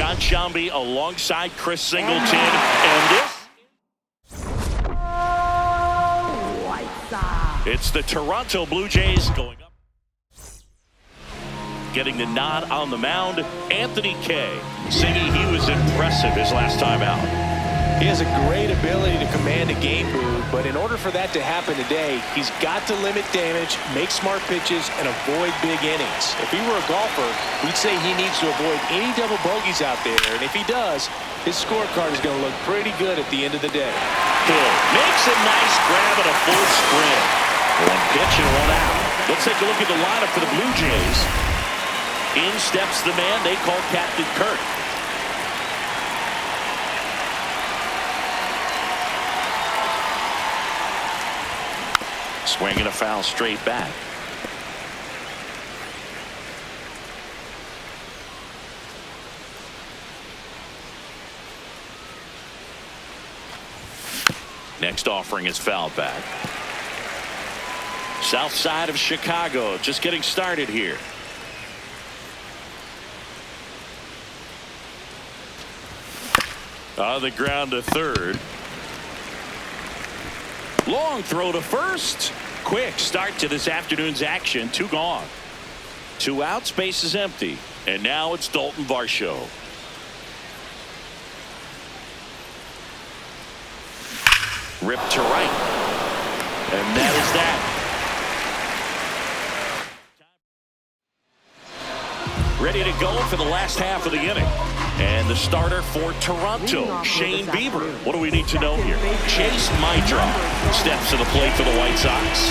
Jon Sciambi alongside Chris Singleton. And this, it's the Toronto Blue Jays going up. Getting the nod on the mound, Anthony Kay. Singy, he was impressive his last time out. He has a great ability to command a game, Boog, but in order for that to happen today, he's got to limit damage, make smart pitches, and avoid big innings. If he were a golfer, we'd say he needs to avoid any double bogeys out there, and if he does, his scorecard is going to look pretty good at the end of the day. Hill makes a nice grab at a full sprint. One pitch and one out. Let's take a look at the lineup for the Blue Jays. In steps the man they call Captain Kirk. Swinging a foul straight back. Next offering is fouled back. South side of Chicago just getting started here. On the ground to third. Long throw to first. Quick start to this afternoon's action. 2 gone. 2 outs, base is empty. And now it's Dalton Varsho. Ripped to right. And that is that. Ready to go for the last half of the inning. And the starter for Toronto, Shane Bieber. What do we need to know here? Chase Meidroth steps to the plate for the White Sox.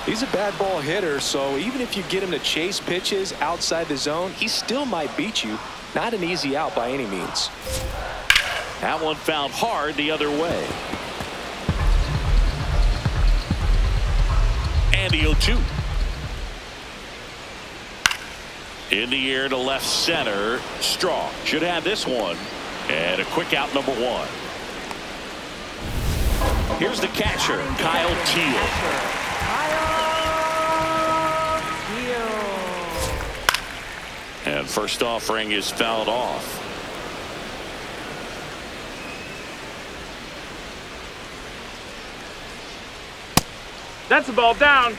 He's a bad ball hitter, so even if you get him to chase pitches outside the zone, he still might beat you. Not an easy out by any means. That one found hard the other way. And the 0-2. In the air to left center. Strong should have this one. And a quick out, number 1. Here's the catcher, Kyle Teel. And first offering is fouled off. That's a ball down.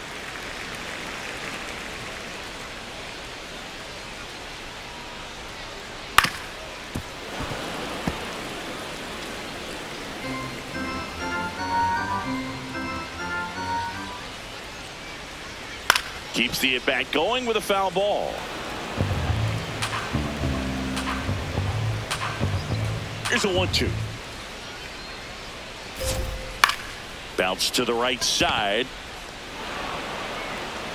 Keeps the at-bat going with a foul ball. Here's a 1-2. Bounce to the right side.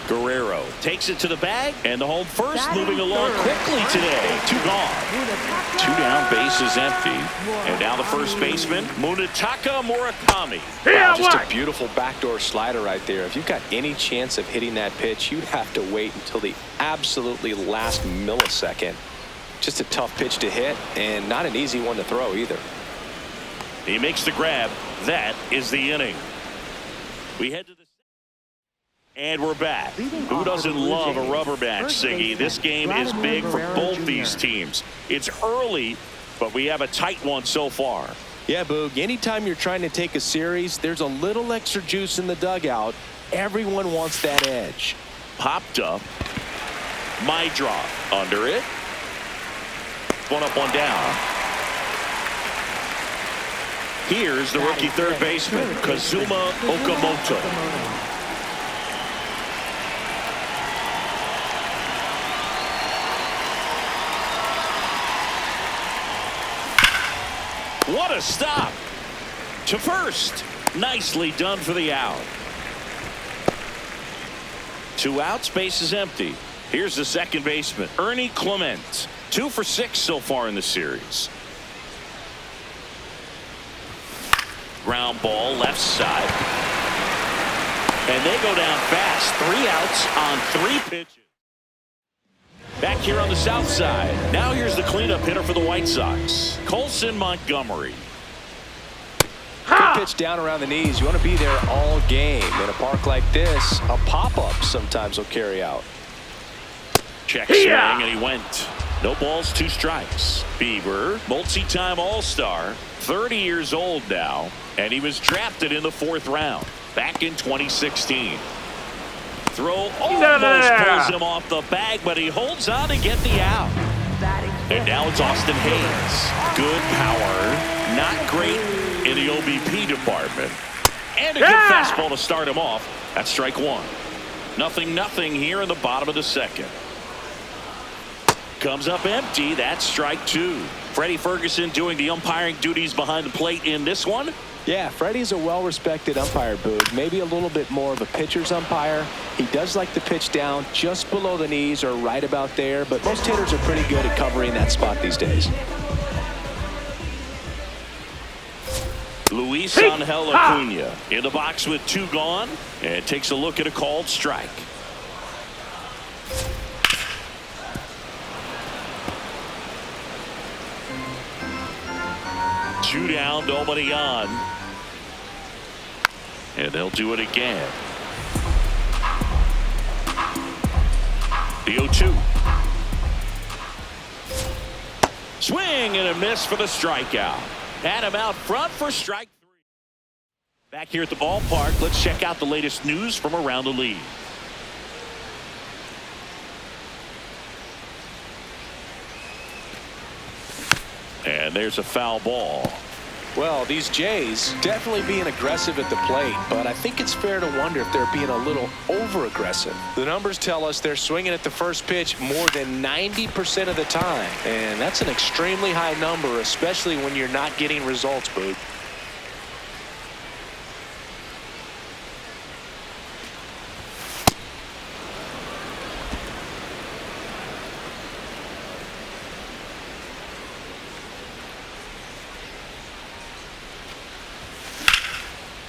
Guerrero takes it to the bag, and the home first moving along quickly today. 2 gone. 2 down, base is empty. And now the first baseman, Munetaka Murakami. Wow, just a beautiful backdoor slider right there. If you've got any chance of hitting that pitch, you'd have to wait until the absolutely last millisecond. Just a tough pitch to hit, and not an easy one to throw either. He makes the grab. That is the inning. We head to the... And we're back. Who doesn't love a rubber match, Siggy? This game is big for both these teams. It's early, but we have a tight one so far. Yeah, Boog, anytime you're trying to take a series, there's a little extra juice in the dugout. Everyone wants that edge. Popped up. Meidroth under it. 1 up, 1 down. Here's the rookie third baseman, Kazuma Okamoto. What a stop to first. Nicely done for the out. 2 outs, base is empty. Here's the second baseman, Ernie Clement. 2 for 6 so far in the series. Ground ball left side. And they go down fast. 3 outs on 3 pitches. Back here on the south side. Now here's the cleanup hitter for the White Sox, Colson Montgomery. Good pitch down around the knees. You want to be there all game. In a park like this, a pop-up sometimes will carry out. Check swing, and he went. No balls, 2 strikes. Bieber, multi-time All-Star, 30 years old now, and he was drafted in the 4th round back in 2016. Throw almost pulls him off the bag, but he holds on to get the out. And now it's Austin Hayes. Good power, not great in the OBP department. And a good fastball to start him off. That's strike 1. 0-0 here in the bottom of the 2nd. Comes up empty. That's strike 2. Freddie Ferguson doing the umpiring duties behind the plate in this one. Yeah, Freddie's a well-respected umpire, Boog. Maybe a little bit more of a pitcher's umpire. He does like to pitch down just below the knees or right about there, but most hitters are pretty good at covering that spot these days. Luis Angel Acuna in the box with 2 gone, and takes a look at a called strike. Two down, nobody on. And they'll do it again. The 0-2. Swing and a miss for the strikeout. Had him out front for strike 3. Back here at the ballpark, let's check out the latest news from around the league. And there's a foul ball. Well, these Jays definitely being aggressive at the plate, but I think it's fair to wonder if they're being a little over-aggressive. The numbers tell us they're swinging at the first pitch more than 90% of the time, and that's an extremely high number, especially when you're not getting results, Boog.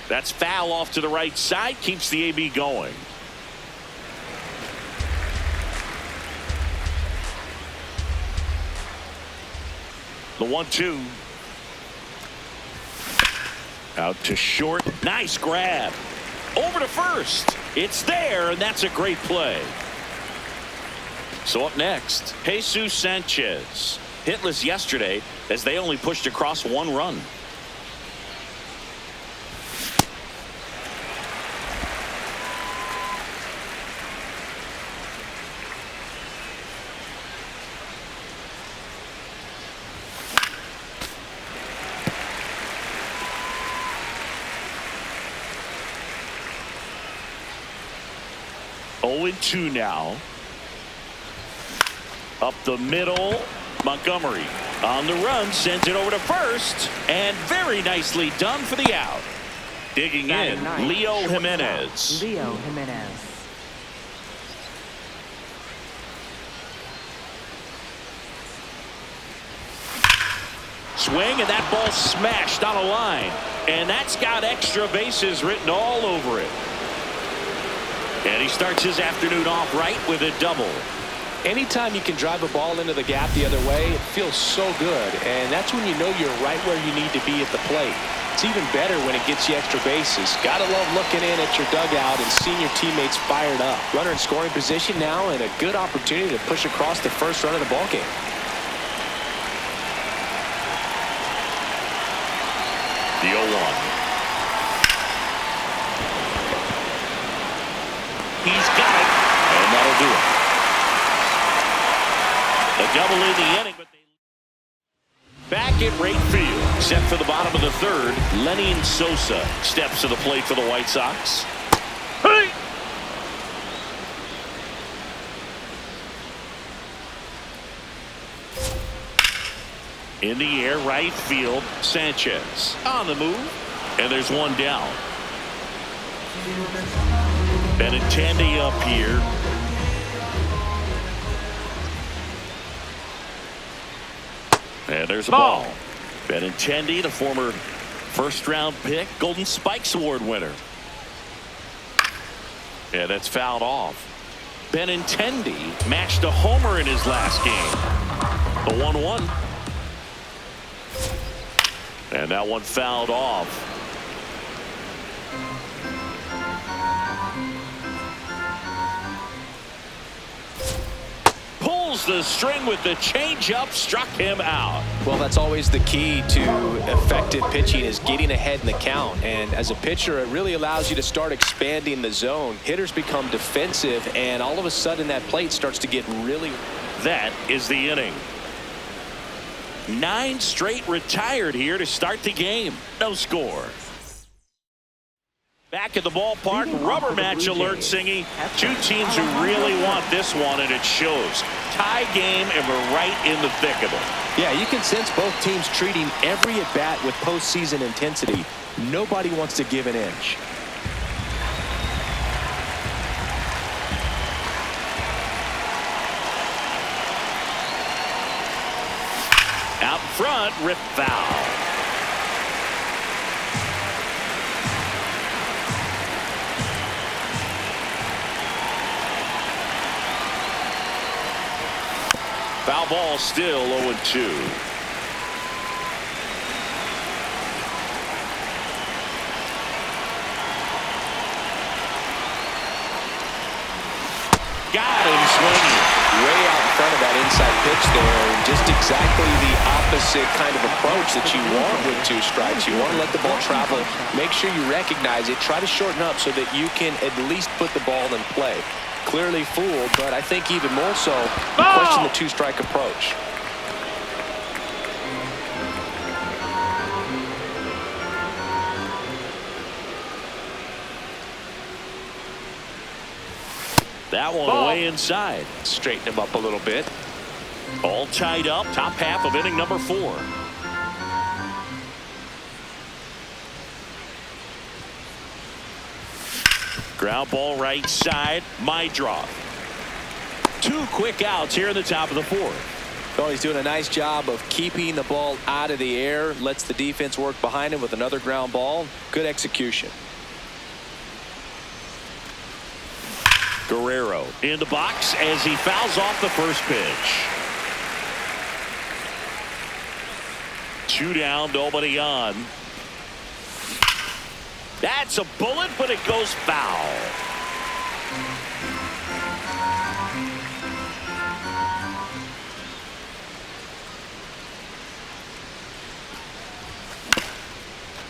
That's foul off to the right side. Keeps the AB going. The 1-2. Out to short. Nice grab. Over to first. It's there, and that's a great play. So up next, Jesus Sanchez. Hitless yesterday as they only pushed across 1 run. Oh, 2 now. Up the middle. Montgomery on the run, sends it over to first, and very nicely done for the out. Digging in, Leo Jimenez. Leo Jimenez. Swing, and that ball smashed on a line, and that's got extra bases written all over it. And he starts his afternoon off right with a double. Anytime you can drive a ball into the gap the other way, it feels so good, and that's when you know you're right where you need to be at the plate. It's even better when it gets you extra bases. Gotta love looking in at your dugout and seeing your teammates fired up. Runner in scoring position now, and a good opportunity to push across the first run of the ballgame. The 0-1. He's got it, and that'll do it. A double in the inning, but back at right field, set for the bottom of the 3rd. Lenny Sosa steps to the plate for the White Sox. Hey! In the air, right field, Sanchez on the move, and there's 1 down. Benintendi up here. And there's a ball. Benintendi, the former first-round pick, Golden Spikes Award winner. Yeah, that's fouled off. Benintendi matched a homer in his last game. The 1-1. And that one fouled off. pulls the string with the changeup, struck him out. Well, that's always the key to effective pitching, is getting ahead in the count. And as a pitcher, it really allows you to start expanding the zone. Hitters become defensive, and all of a sudden that plate starts to get really... That is the inning. 9 straight retired here to start the game. No score. Back at the ballpark, rubber match alert, Singy. Two teams who really want this one, and it shows. Tie game, and we're right in the thick of it. Yeah, you can sense both teams treating every at-bat with postseason intensity. Nobody wants to give an inch. Out front, rip foul. Foul ball, still 0-2. Got him swinging. Way out in front of that inside pitch there. Just exactly the opposite kind of approach that you want with 2 strikes. You want to let the ball travel. Make sure you recognize it. Try to shorten up so that you can at least put the ball in play. Clearly fooled, but I think even more so, you question the 2-strike approach. That one way inside. Straighten him up a little bit. All tied up, top half of inning number 4. Ground ball right side, Meidroth. 2 quick outs here in the top of the 4th. Well, he's doing a nice job of keeping the ball out of the air. Lets the defense work behind him with another ground ball. Good execution. Guerrero in the box as he fouls off the first pitch. 2 down, nobody on. That's a bullet, but it goes foul.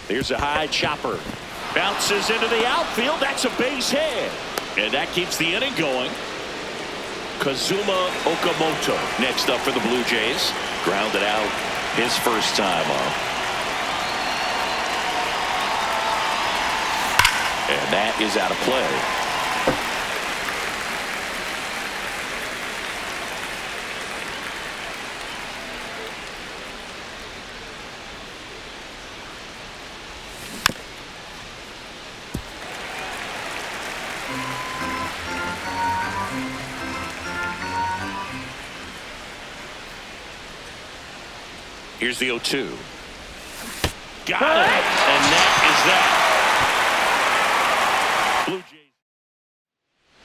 Here's a high chopper. Bounces into the outfield. That's a base hit. And that keeps the inning going. Kazuma Okamoto next up for the Blue Jays. Grounded out his first time up. And that is out of play. Here's the 0-2. Got it. And that is that. Blue Jays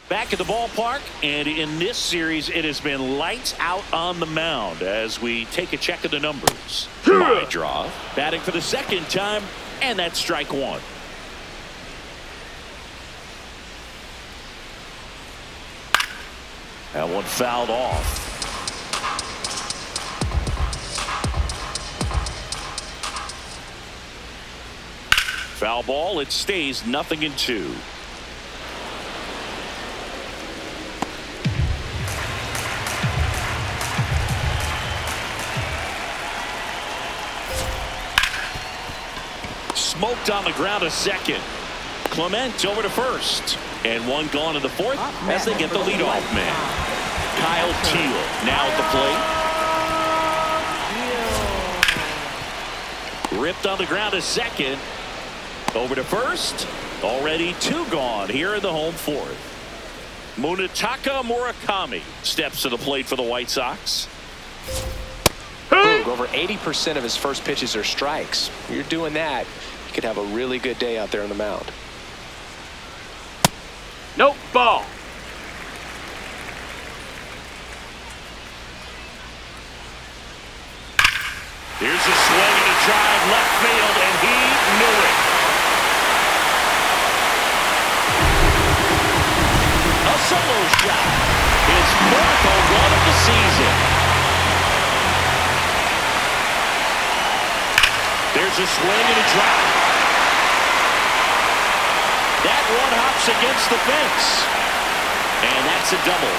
back at the ballpark, and in this series it has been lights out on the mound as we take a check of the numbers. Meidroth batting for the second time, and that's strike 1. That one fouled off. Foul ball. It stays 0-2. Smoked on the ground to second. Clement over to first. And one gone in the 4th as they get the leadoff man. Kyle Teel now at the plate. Ripped on the ground to second. Over to first. Already 2 gone here in the home 4th. Munetaka Murakami steps to the plate for the White Sox. Over 80% of his first pitches are strikes. You're doing that, you could have a really good day out there on the mound. Nope, ball. Here's a swing and a drive left field, and he knew it. A solo shot. His fourth home run of the season. There's a swing and a drop. That one hops against the fence. And that's a double.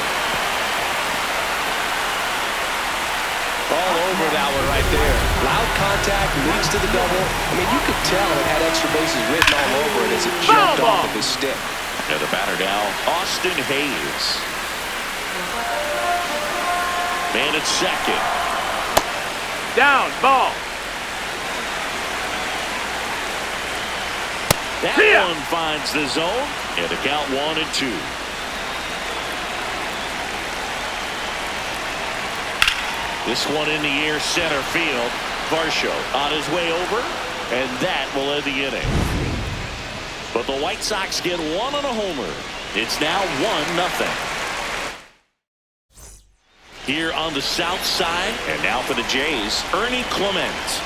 All over that one right there. Loud contact leads to the double. I mean, you could tell it had extra bases written all over it as it jumped off of his stick. And the batter now, Austin Hayes. Man at second. Down, ball. That one finds the zone, and the count 1-2. This one in the air, center field. Varsho on his way over, and that will end the inning. But the White Sox get one on a homer. It's now 1-0. Here on the south side, and now for the Jays, Ernie Clement.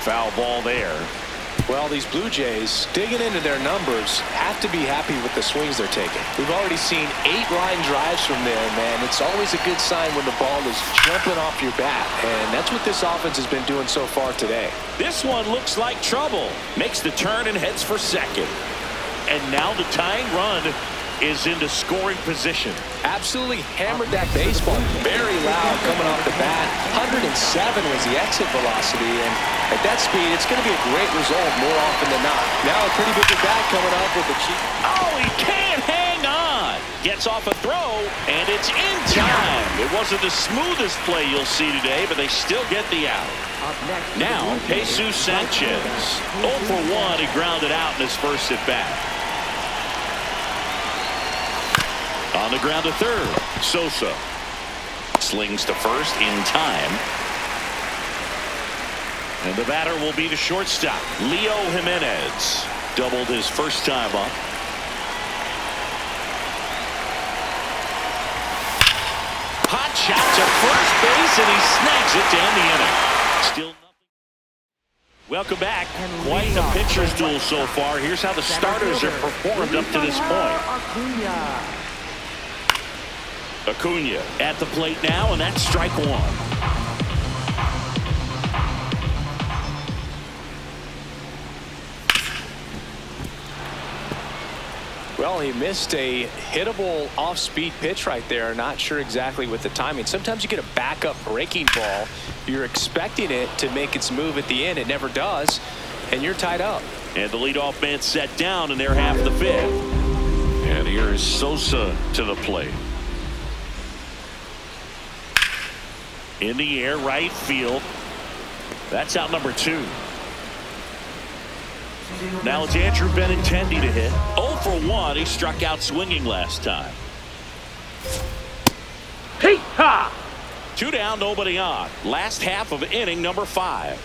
Foul ball there. Well, these Blue Jays, digging into their numbers, have to be happy with the swings they're taking. We've already seen 8 line drives from them, and it's always a good sign when the ball is jumping off your bat, and that's what this offense has been doing so far today. This one looks like trouble. Makes the turn and heads for second. And now the tying run is into scoring position. Absolutely hammered that baseball. Very loud coming off the bat. 107 was the exit velocity, and at that speed, it's going to be a great result more often than not. Now a pretty big bat coming up with the cheap. Oh, he can't hang on. Gets off a throw, and it's in time. It wasn't the smoothest play you'll see today, but they still get the out. Now, Jesus Sanchez. 0 for 1, he grounded out in his first at bat. On the ground to third, Sosa slings to first in time. And the batter will be the shortstop, Leo Jimenez. Doubled his first time up. Hot shot to first base, and he snags it to end the inning. Still nothing. Welcome back. Quite a pitcher's duel so far. Here's how the starters have performed up to this point. Acuna at the plate now, and that's strike one. Well, he missed a hittable off-speed pitch right there. Not sure exactly with the timing. Sometimes you get a backup breaking ball. You're expecting it to make its move at the end. It never does, and you're tied up. And the leadoff man set down in their half of the fifth. And here is Sosa to the plate. In the air, right field. That's out number 2. Now it's Andrew Benintendi to hit. 0 for 1. He struck out swinging last time. Hey-ha! 2 down, nobody on. Last half of inning number 5.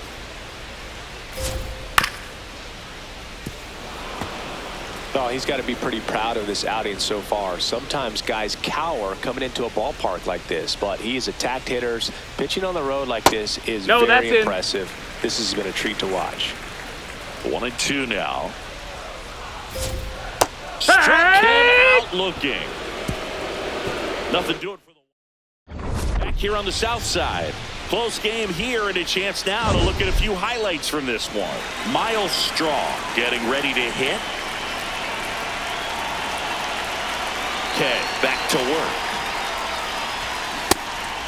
Oh, he's got to be pretty proud of this outing so far. Sometimes guys cower coming into a ballpark like this, but he has attacked hitters. Pitching on the road like this is very impressive. This has been a treat to watch. 1-2 now. Struck him out looking. Nothing doing for the back here on the south side. Close game here, and a chance now to look at a few highlights from this one. Miles Straw getting ready to hit. Okay, back to work.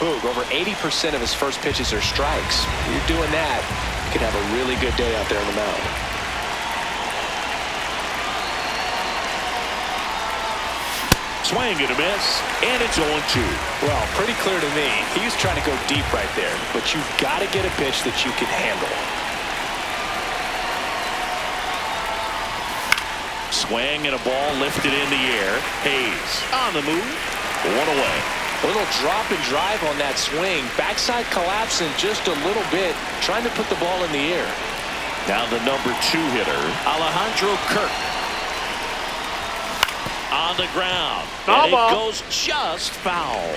Boog, over 80% of his first pitches are strikes. When you're doing that, you can have a really good day out there on the mound. Swing and a miss, and it's 0-2. Well, pretty clear to me. He was trying to go deep right there, but you've got to get a pitch that you can handle. Swing and a ball lifted in the air. Hayes on the move. 1 away. A little drop and drive on that swing. Backside collapsing just a little bit, trying to put the ball in the air. Now the number 2 hitter, Alejandro Kirk. On the ground. And it goes just foul.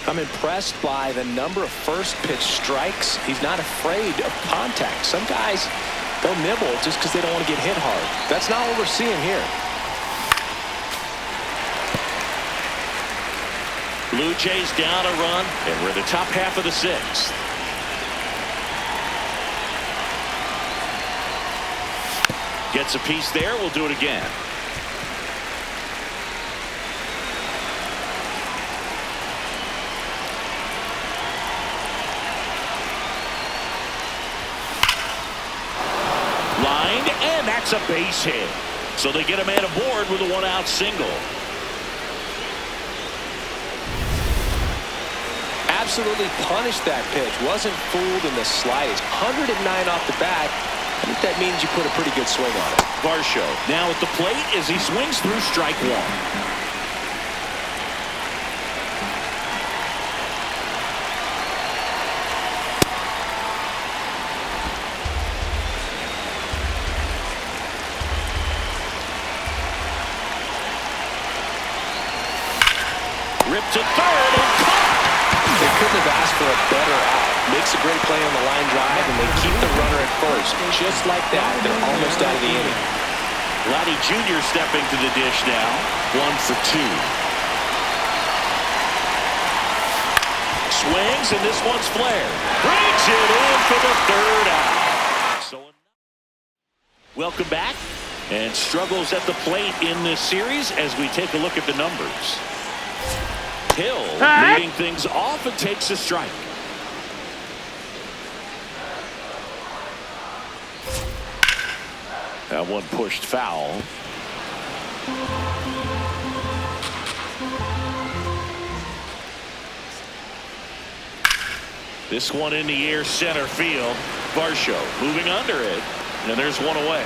I'm impressed by the number of first pitch strikes. He's not afraid of contact. Some guys, They'll nibble just because they don't want to get hit hard. That's not what we're seeing here. Blue Jays down a run, and we're in the top half of the sixth. Gets a piece there. We'll do it again. Lined, and that's a base hit. So they get a man aboard with a one-out single. Absolutely punished that pitch. Wasn't fooled in the slightest. 109 off the bat. I think that means you put a pretty good swing on it. Varsho now at the plate as he swings through strike one. Ripped to third and caught. They couldn't have asked for a better out. Makes a great play on the line drive, and they keep the runner at first. Just like that, they're almost out of the inning. Vladdy Jr. stepping to the dish now. 1 for 2. Swings, and this one's flared. Brings it in for the third out. So, welcome back. And struggles at the plate in this series as we take a look at the numbers. Hill leading things off and takes a strike. That one pushed foul. This one in the air center field. Varsho moving under it. And there's one away.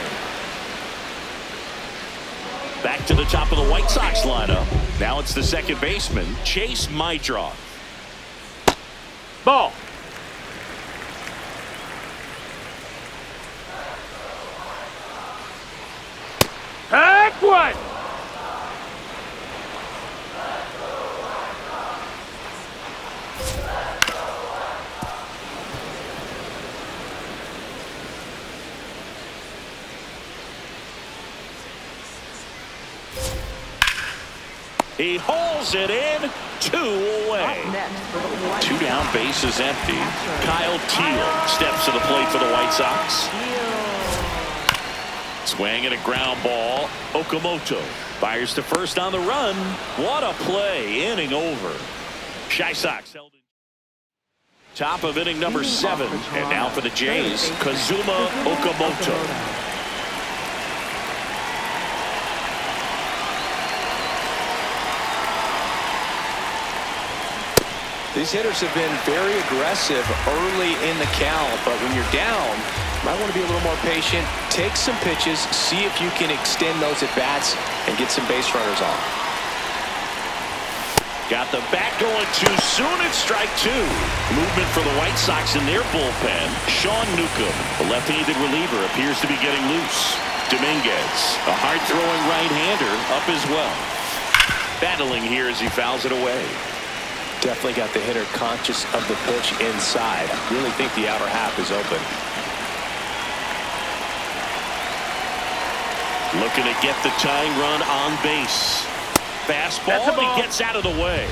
Back to the top of the White Sox lineup. Now it's the second baseman, Chase Meitroff. Ball. Heck one. He hauls it in. 2 away. 2 down, bases empty. Kyle Teel steps to the plate for the White Sox. Swing and a ground ball. Okamoto fires to first on the run. What a play. Inning over. Chi Sox held in. Top of inning number 7. And now for the Jays, Kazuma Okamoto. These hitters have been very aggressive early in the count, but when you're down, you might want to be a little more patient. Take some pitches, see if you can extend those at-bats and get some base runners on. Got the bat going too soon at strike 2. Movement for the White Sox in their bullpen. Sean Newcomb, the left-handed reliever, appears to be getting loose. Dominguez, a hard-throwing right-hander, up as well. Battling here as he fouls it away. Definitely got the hitter conscious of the pitch inside. I really think the outer half is open. Looking to get the tying run on base. Fastball, and he gets out of the way.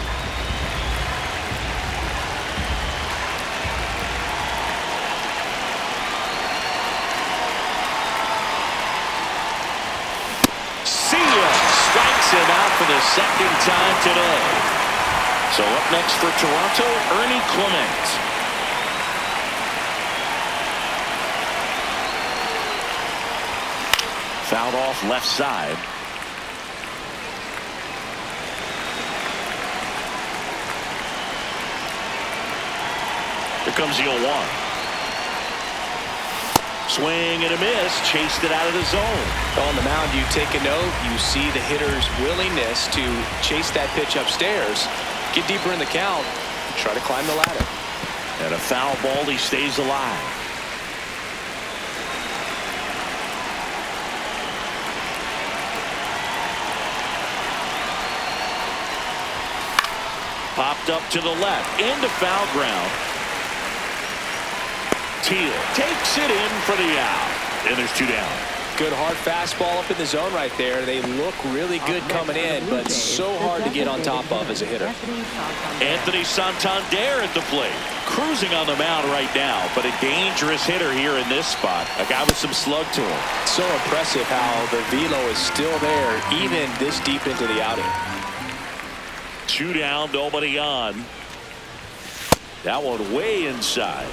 See ya! Strikes him out for the second time today. So up next for Toronto, Ernie Clement. Fouled off left side. Here comes the 0-1. Swing and a miss. Chased it out of the zone. On the mound, you take a note. You see the hitter's willingness to chase that pitch upstairs. Get deeper in the count. Try to climb the ladder. And a foul ball. He stays alive. Popped up to the left. Into foul ground. Teel takes it in for the out. and there's 2 down. Good hard fastball up in the zone right there. They look really good coming in, but so hard to get on top of as a hitter. Anthony Santander at the plate. Cruising on the mound right now, but a dangerous hitter here in this spot. A guy with some slug to him. So impressive how the velo is still there even this deep into the outing. 2 down, nobody on. That one way inside.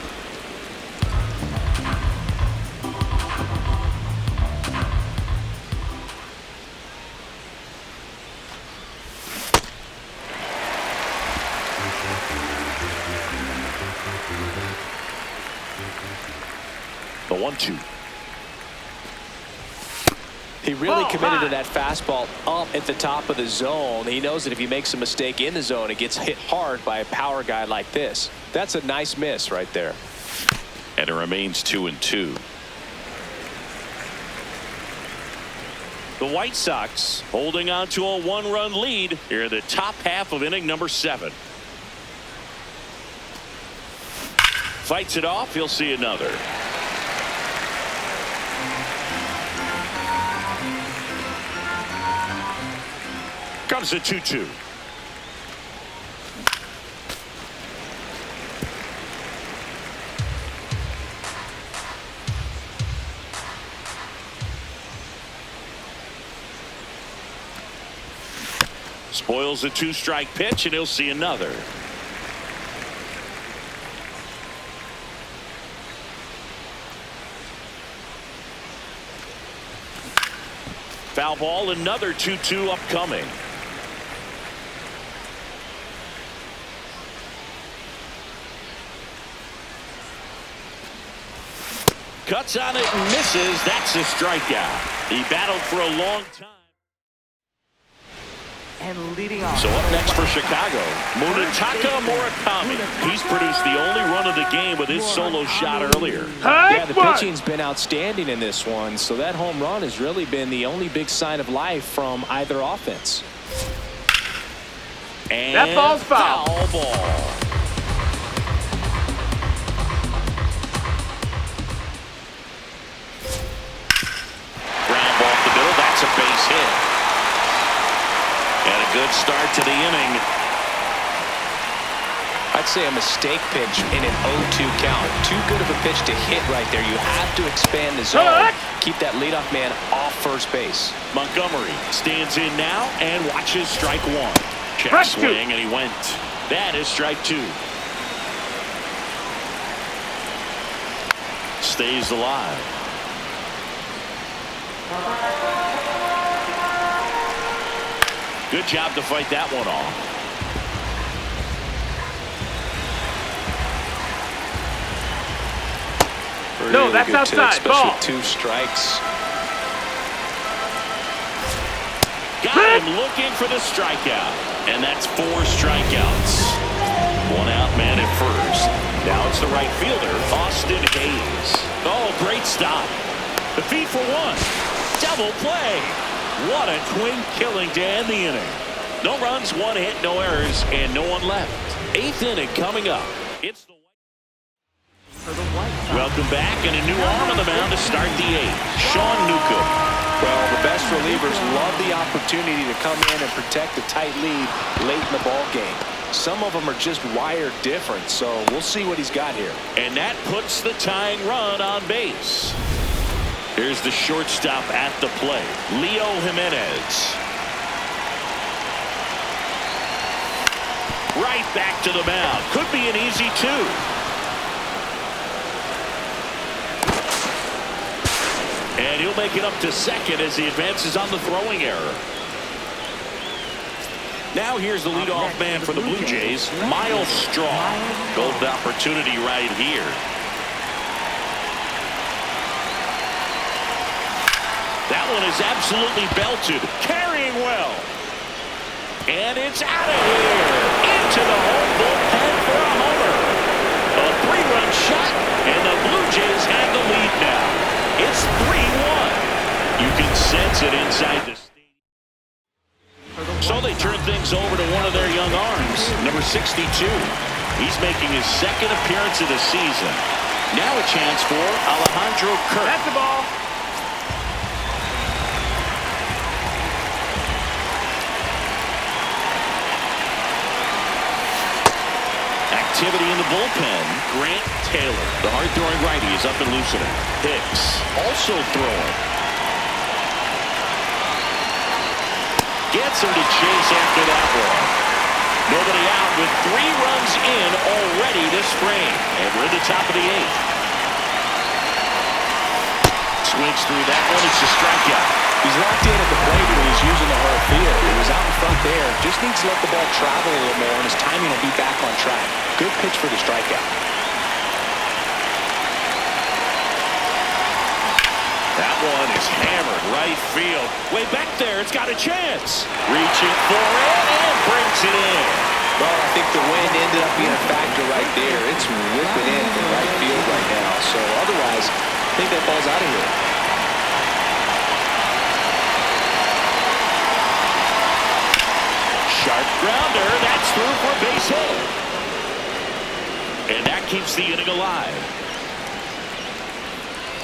The 1-2. He really committed to that fastball up at the top of the zone. He knows that if he makes a mistake in the zone, it gets hit hard by a power guy like this. That's a nice miss right there. And it remains 2-2. The White Sox holding on to a 1-run lead here in the top half of inning number 7. Fights it off. He'll see another. Comes a 2-2. Spoils a 2-strike pitch, and he'll see another. Foul ball, another 2-2 upcoming. Cuts on it and misses. That's a strikeout. He battled for a long time. And leading off. So up next for Chicago, Munetaka Murakami. He's produced the only run of the game with his solo shot earlier. Yeah, the pitching's been outstanding in this one, so that home run has really been the only big sign of life from either offense. And that ball's foul. Ball. Ground ball up the middle. That's a base hit. And a good start to the inning. I'd say a mistake pitch in an 0-2 count. Too good of a pitch to hit right there. You have to expand the zone. Keep that leadoff man off first base. Montgomery stands in now and watches strike 1. Check swing, and he went. That is strike 2. Stays alive. Good job to fight that one off. No, that's outside. Especially Ball. 2 strikes. Got him looking for the strikeout. And that's 4 strikeouts. 1 out, man at first. Now it's the right fielder, Austin Hayes. Oh, great stop. The feed for 1. Double play. What a twin killing to end the inning. No runs, 1 hit, no errors, and no one left. 8th inning coming up. It's the welcome back, and a new arm on the mound to start the 8th. Sean Newcomb. Well, the best relievers love the opportunity to come in and protect a tight lead late in the ball game. Some of them are just wired different, so we'll see what he's got here. And that puts the tying run on base. Here's the shortstop at the plate, Leo Jimenez. Right back to the mound. Could be an easy 2. And he'll make it up to second as he advances on the throwing error. Now here's the leadoff man for the Blue Jays, Miles Straw. Golden opportunity right here. That one is absolutely belted. Carrying well. And it's out of here. Into the home bullpen for a homer. A 3-run shot, and the Blue Jays have the lead now. It's 3-1. You can sense it inside the stadium. So they turn things over to one of their young arms, number 62. He's making his 2nd appearance of the season. Now a chance for Alejandro Kirk. That's the ball. Activity in the bullpen. Grant Taylor, the hard-throwing righty, is up and loosening. Hicks also throwing. Gets him to chase after that one. Nobody out with 3 runs in already this frame. And we're at the top of the 8th. Swings through that one. It's a strikeout. He's locked in at the plate when he's using the whole field. He was out in front there. Just needs to let the ball travel a little more, and his timing will be back on track. Good pitch for the strikeout. That one is hammered right field. Way back there, it's got a chance. Reaching for it and brings it in. Well, I think the wind ended up being a factor right there. It's whipping in from right field right now. So otherwise, I think that ball's out of here. Sharp grounder. That's through for a base hit. And that keeps the inning alive.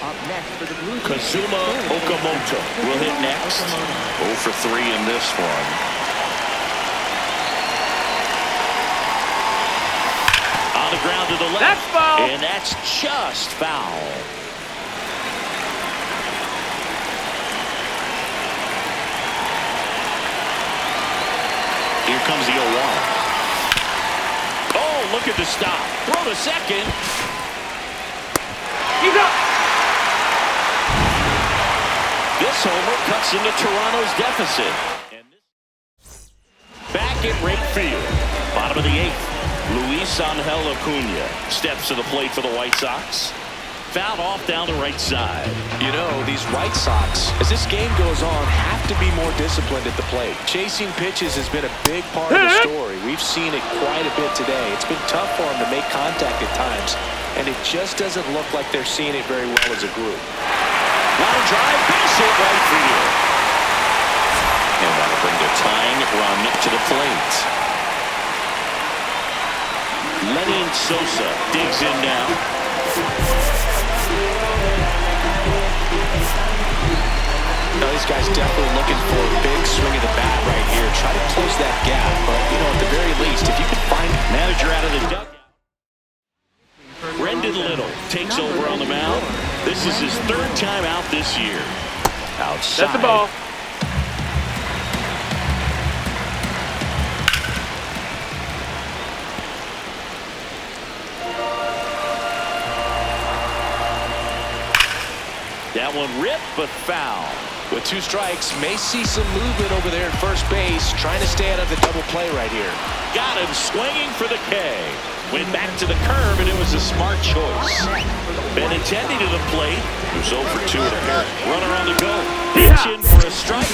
Up next for the Blue Jays, Kazuma Okamoto will hit next. 0 for 3 in this one. On the ground to the left. That's foul. And that's just foul. Here comes the 0-1. Oh, look at the stop. Throw to second. He's up. This homer cuts into Toronto's deficit. Back in right field. Bottom of the 8th. Luis Angel Acuna steps to the plate for the White Sox. Fouled off down the right side. You know, these White Sox, as this game goes on, have to be more disciplined at the plate. Chasing pitches has been a big part of the story. We've seen it quite a bit today. It's been tough for them to make contact at times, and it just doesn't look like they're seeing it very well as a group. Line drive, base hit right field. And that'll bring the tying run to the plate. Lenny Sosa digs in now. Now, this guy's definitely looking for a big swing of the bat right here. Try to close that gap, but, you know, at the very least, if you can find Manager out of the dugout. Brendan Little takes over on the mound. This is his 3rd time out this year. Outside. That's the ball. That one ripped, but foul. with 2 strikes, may see some movement over there at first base, trying to stay out of the double play right here. Got him swinging for the K. Went back to the curve, and it was a smart choice. Benintendi to the plate, who's 0 for 2 at a pair. Runner on the go. Pitch in for a strike.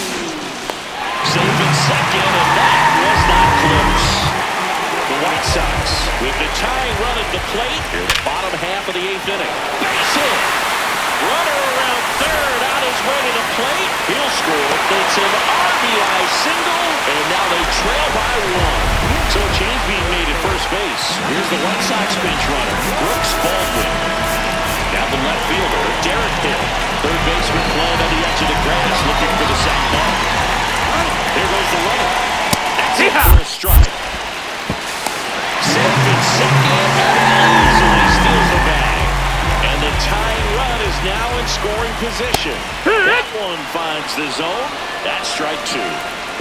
Safe in second, and that was not close. The White Sox with the tying run at the plate here, the bottom half of the 8th inning. Base hit. Runner around third, on his way to the plate. He'll score. It's an RBI single, and now they trail by 1. So a change being made at first base. Here's the White Sox pinch runner, Brooks Baldwin. Now the left fielder, Derek Hill. Third baseman playing on the edge of the grass, looking for the sac ball. There goes the runner. That's it for a strike. Safe in second, and easily steals the bag. And the tying run is now in scoring position. That one finds the zone. That's strike 2.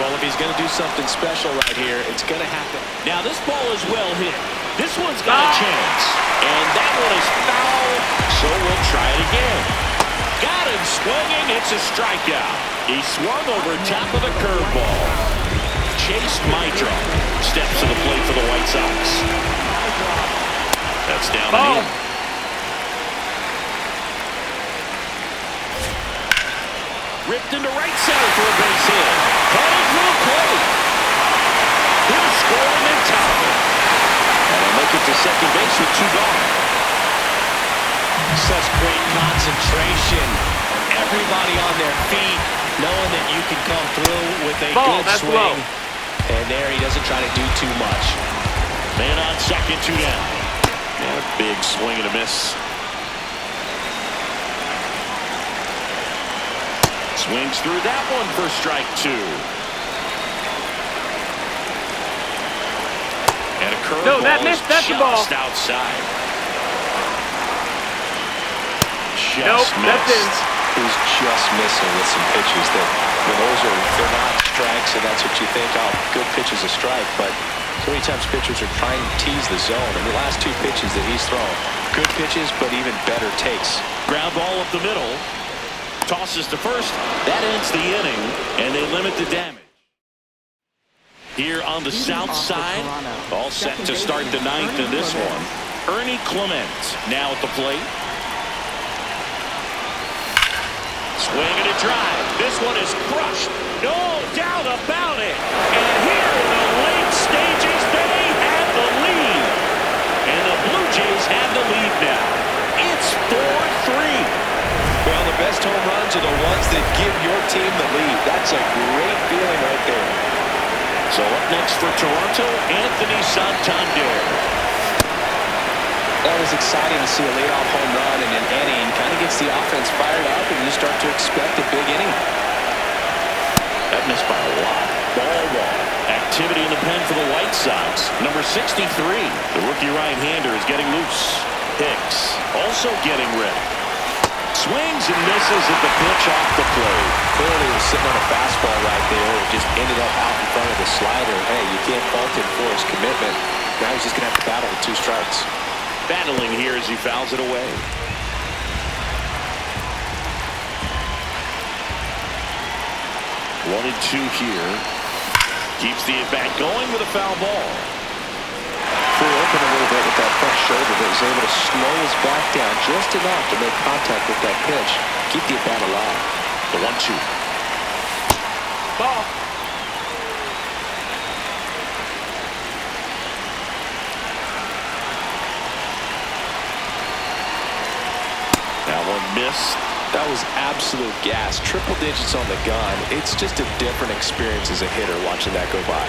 Well, if he's going to do something special right here, it's going to happen. Now this ball is well hit. This one's got a chance. And that one is foul, so we'll try it again. Got him swinging. It's a strikeout. He swung over top of the curveball. Chase Maitra steps to the plate for the White Sox. That's down and in. Ripped into right center for a base hit. Headed to a plate. He'll score him in time. And he'll make it to second base with 2 gone. Such great concentration. Everybody on their feet, knowing that you can come through with a good swing. Low. And there he doesn't try to do too much. Man on second, 2 down. And a big swing and a miss. Swings through that one for strike 2. And a curveball that missed. That's the ball. just outside. Nope, Just that's in. missed. He's just missing with some pitches that, they're not strikes, and that's what you think, oh, good pitch is a strike, but so many times pitchers are trying to tease the zone, and the last 2 pitches that he's thrown, good pitches, but even better takes. Ground ball up the middle. Tosses to first. That ends the inning, and they limit the damage. Here on the south side, all set to start the 9th in this one. Ernie Clement now at the plate. Swing and a drive. This one is crushed. No doubt about it. And here in the late stages, they have the lead. And the Blue Jays have the lead now. It's 4-3. Well, the best home runs are the ones that give your team the lead. That's a great feeling right there. So up next for Toronto, Anthony Santander. That was exciting to see a leadoff home run in an inning. Kind of gets the offense fired up, and you start to expect a big inning. That missed by a lot. Ball 1. Activity in the pen for the White Sox. Number 63. The rookie right-hander is getting loose. Hicks also getting ready. Swings and misses at the pitch off the plate. Clearly he was sitting on a fastball right there. It just ended up out in front of the slider. Hey, you can't fault him for his commitment. Now he's just going to have to battle with 2 strikes. Battling here as he fouls it away. 1-2 here. Keeps the at-bat going with a foul ball. Threw open a little bit with that front shoulder, but was able to slow his back down just enough to make contact with that pitch. Keep the at-bat alive. The 1-2. Ball. That one missed. That was absolute gas. Triple digits on the gun. It's just a different experience as a hitter watching that go by.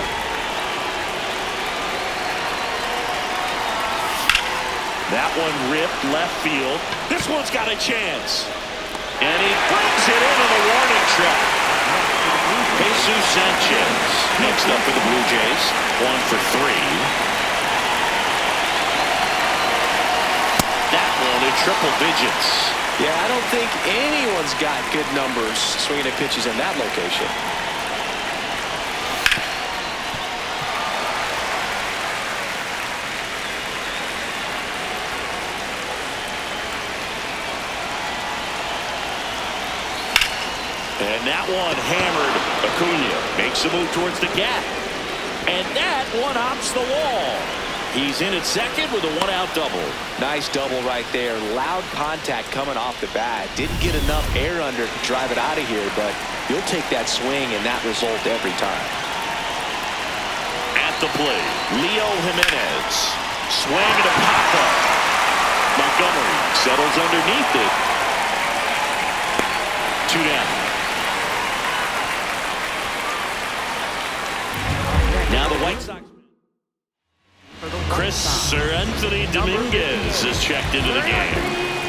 That one ripped left field. This one's got a chance. And he brings it into the warning track. Jesus Sanchez next up for the Blue Jays. 1 for 3. That one in triple digits. Yeah, I don't think anyone's got good numbers swinging at pitches in that location. And that one hammered. Acuna makes a move towards the gap. And that one hops the wall. He's in at second with a 1-out double. Nice double right there. Loud contact coming off the bat. Didn't get enough air under to drive it out of here, but you'll take that swing and that result every time. At the plate, Leo Jimenez. Swing and a pop-up. Montgomery settles underneath it. 2 down. Now the White Sox. Anthony Dominguez is checked into the game.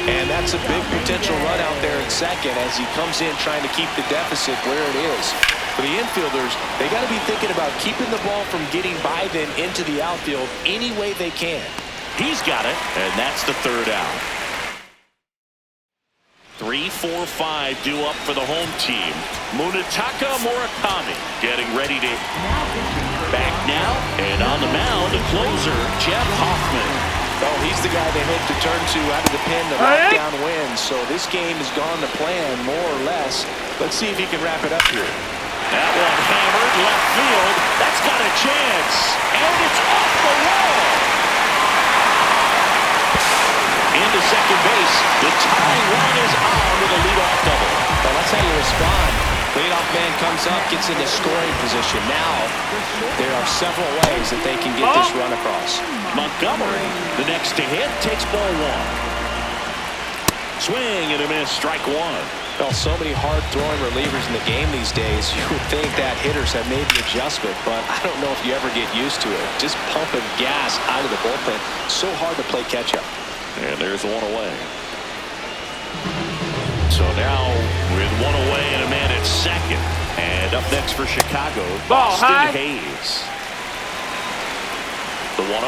And that's a big potential run out there in second as he comes in trying to keep the deficit where it is. For the infielders, they got to be thinking about keeping the ball from getting by them into the outfield any way they can. He's got it, and that's the 3rd out. 3, 4, 5 due up for the home team. Munetaka Murakami getting ready to back now. And on the mound, the closer, Jeff Hoffman. Oh, he's the guy they hope to turn to out of the pen to lock down wins. So this game has gone to plan, more or less. Let's see if he can wrap it up here. That one hammered left field. That's got a chance. And it's off the wall. Into second base. The tying run is on with a leadoff double. Well, that's how you respond. Leadoff man comes up, gets into scoring position. Now, there are several ways that they can get this run across. Montgomery, the next to hit, takes ball 1. Swing and a miss, strike 1. Well, so many hard-throwing relievers in the game these days. You would think that hitters have made the adjustment, but I don't know if you ever get used to it. Just pumping gas out of the bullpen. So hard to play catch-up. And there's 1 away. So now, with 1 away and a man at And up next for Chicago, Ball Austin high. Hayes. The 1-0.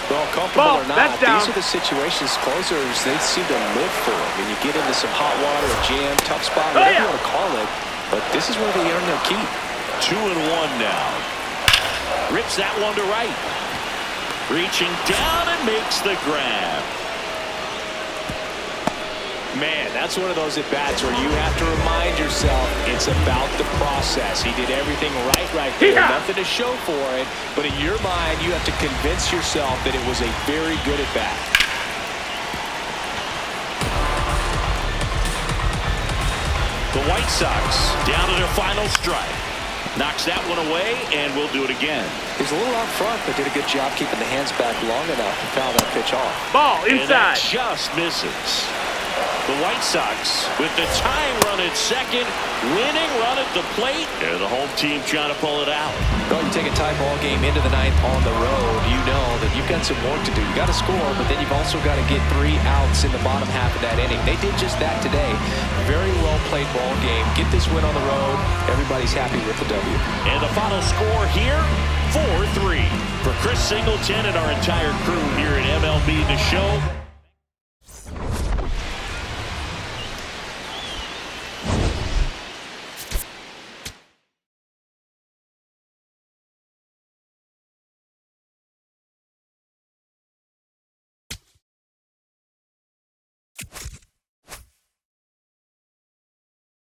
Well, comfortable or not, that's down. these are the situations closers, they seem to live for. When you get into some hot water, a jam, tough spot, whatever you want to call it. But this is where they earn their keep. 2-1 now. Rips that one to right. Reaching down and makes the grab. Man, that's one of those at-bats where you have to remind yourself it's about the process. He did everything right there. Yeah. Nothing to show for it. But in your mind, you have to convince yourself that it was a very good at-bat. The White Sox down to their final strike. Knocks that one away, and we'll do it again. He's a little out front, but did a good job keeping the hands back long enough to foul that pitch off. Ball And that inside. just misses. The White Sox with the tying run at second, winning run at the plate, and the home team trying to pull it out. Well, you take a tie ball game into the ninth on the road, you know that you've got some work to do. You got to score, but then you've also got to get 3 outs in the bottom half of that inning. They did just that today. Very well played ball game. Get this win on the road. Everybody's happy with the W. And the final score here, 4-3. For Chris Singleton and our entire crew here at MLB The Show.